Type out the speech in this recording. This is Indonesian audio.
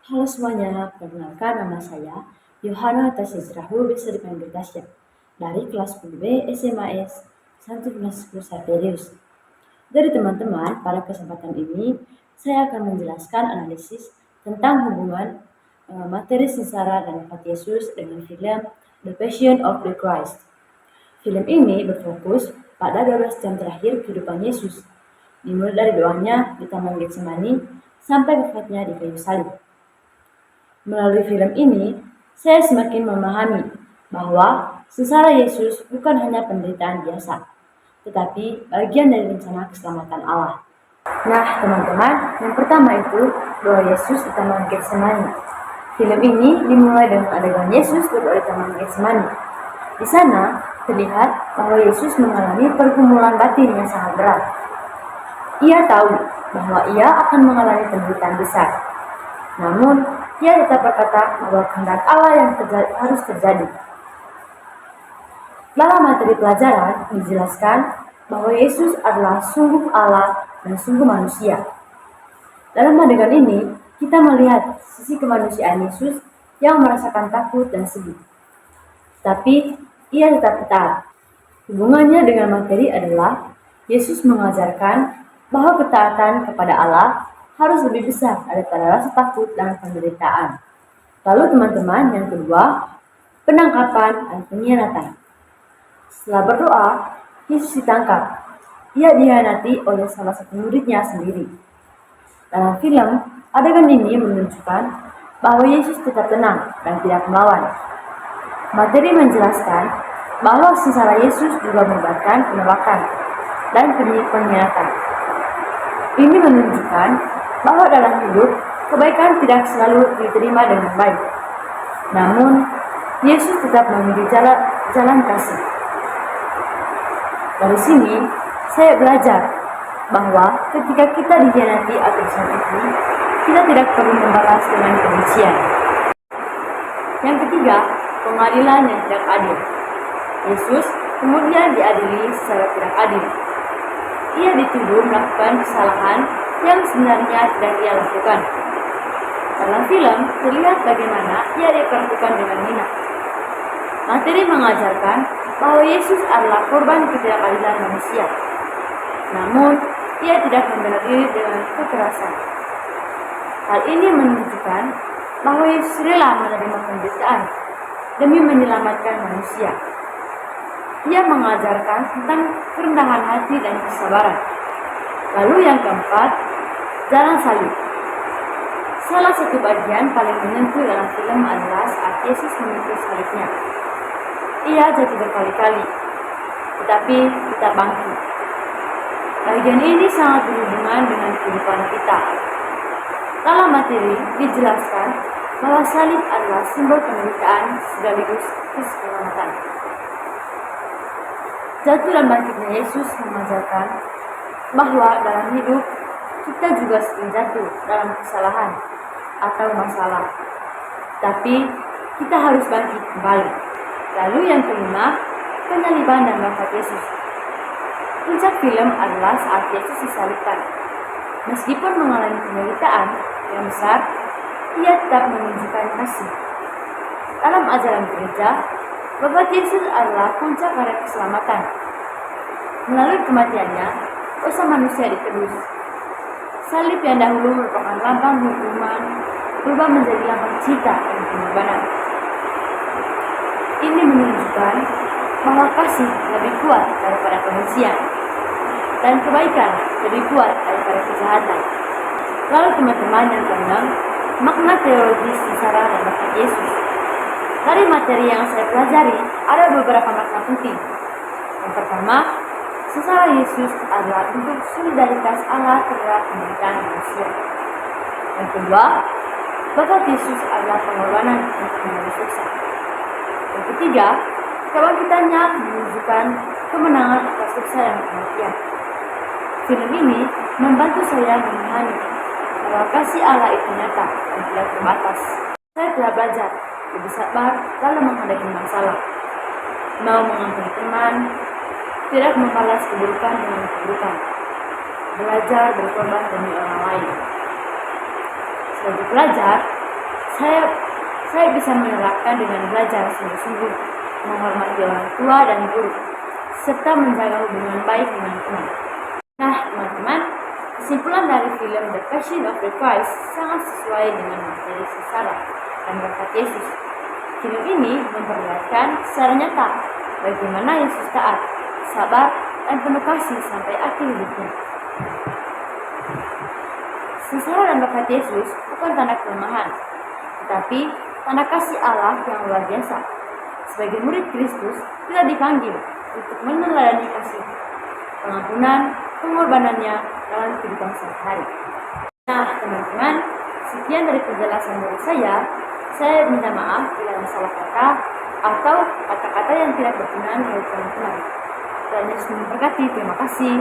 Halo semuanya, perkenalkan nama saya Yohana Tasizrahu, bisa dipanggil Tasya, dari kelas 10B SMAS 110 Saperius. Dari teman-teman, pada kesempatan ini saya akan menjelaskan analisis tentang hubungan materi sengsara dan wafat Yesus dengan film The Passion of the Christ. Film ini berfokus pada 12 jam terakhir kehidupan Yesus, dimulai dari doanya di Taman Getsemani sampai wafatnya di kayu salib. Melalui film ini, saya semakin memahami bahwa sengsara Yesus bukan hanya penderitaan biasa, tetapi bagian dari rencana keselamatan Allah. Nah, teman-teman, yang pertama itu doa Yesus di Taman Getsemani. Film ini dimulai dengan adegan Yesus berdoa di Taman Getsemani. Di sana terlihat bahwa Yesus mengalami pergumulan batin yang sangat berat. Ia tahu bahwa ia akan mengalami penderitaan besar. Namun, ia tetap berkata bahwa kehendak Allah yang harus terjadi. Dalam materi pelajaran dijelaskan bahwa Yesus adalah sungguh Allah dan sungguh manusia. Dalam adegan ini, kita melihat sisi kemanusiaan Yesus yang merasakan takut dan sedih. Tapi, ia tetap taat. Hubungannya dengan materi adalah Yesus mengajarkan bahwa ketaatan kepada Allah harus lebih besar daripada rasa takut dan penderitaan. Lalu teman-teman, yang kedua, penangkapan dan pengkhianatan. Setelah berdoa, Yesus ditangkap. Ia dihianati oleh salah satu muridnya sendiri. Dalam film, adegan ini menunjukkan bahwa Yesus tetap tenang dan tidak melawan. Materi menjelaskan bahwa sengsara Yesus juga melibatkan penolakan dan pengkhianatan. Ini menunjukkan bahwa dalam hidup, kebaikan tidak selalu diterima dengan baik. Namun, Yesus tetap memilih jalan kasih. Dari sini, saya belajar bahwa ketika kita dikhianati atau disakiti, kita tidak perlu membalas dengan kebencian. Yang ketiga, pengadilan yang tidak adil. Yesus kemudian diadili secara tidak adil. Ia dituduh melakukan kesalahan yang sebenarnya tidak ia lakukan. Dalam film, terlihat bagaimana ia diperlakukan dengan hina. Materi mengajarkan bahwa Yesus adalah korban ketidakadilan manusia. Namun, ia tidak membela diri dengan kekerasan. Hal ini menunjukkan bahwa Yesus rela menerima penderitaan demi menyelamatkan manusia. Ia mengajarkan tentang kerendahan hati dan kesabaran. Lalu yang keempat, jalan salib. Salah satu bagian paling menyentuh dalam film adalah saat Yesus memikul salibnya. Ia jatuh berkali-kali, tetapi tetap bangkit. Bagian ini sangat berhubungan dengan kehidupan kita. Dalam materi dijelaskan bahwa salib adalah simbol penderitaan sekaligus keselamatan. Jatuh dan bangkitnya Yesus mengajarkan bahwa dalam hidup kita juga sering jatuh dalam kesalahan atau masalah. Tapi kita harus bangkit kembali. Lalu yang kelima, penyaliban dan wafat Yesus. Puncak film adalah saat Yesus disalibkan. Meskipun mengalami penderitaan yang besar, ia tetap menunjukkan kasih. Dalam ajaran gereja, wafat Yesus adalah puncak dari keselamatan. Melalui kematiannya, dosa manusia ditebus. Salib yang dahulu merupakan lambang hukuman berubah menjadi lambang cinta dan pengorbanan. Ini menunjukkan bahwa kasih lebih kuat daripada kebencian dan kebaikan lebih kuat daripada kejahatan. Lalu teman-teman yang keenam, makna teologis sengsara dan wafat Yesus. Dari materi yang saya pelajari, ada beberapa makna penting. Yang pertama, sengsara Yesus adalah bentuk solidaritas Allah terhadap penderitaan manusia. Yang kedua, wafat Yesus adalah pengorbanan untuk menebus dosa. Yang ketiga, kebangkitannya menunjukkan kemenangan atas dosa dan kematian. Film ini membantu saya memahami bahwa kasih Allah itu nyata dan tidak terbatas. Saya telah belajar lebih sabar dalam menghadapi masalah, mau mengampuni teman, tidak membalas keburukan dengan keburukan, belajar berkorban demi orang lain. Sebagai pelajar, Saya saya bisa menerapkan dengan belajar sungguh-sungguh, menghormati orang tua dan guru, serta menjaga hubungan baik dengan teman. Nah, teman-teman, kesimpulan dari film The Passion of the Christ sangat sesuai dengan materi sejarah dan berkat Yesus. Film ini memperlihatkan secara nyata bagaimana Yesus taat, sabar, dan penuh kasih sampai akhir hidupnya. Sengsara dan berkat Yesus bukan tanda kelemahan, tetapi tanda kasih Allah yang luar biasa. Sebagai murid Kristus, kita dipanggil untuk meneladani kasih, pengampunan, pengorbanannya dalam kehidupan sehari-hari. Nah, teman-teman, sekian dari penjelasan dari saya minta maaf bila ada salah kata atau kata-kata yang tidak berkenan dari teman-teman. Tuhan Yesus memberkati. Terima kasih.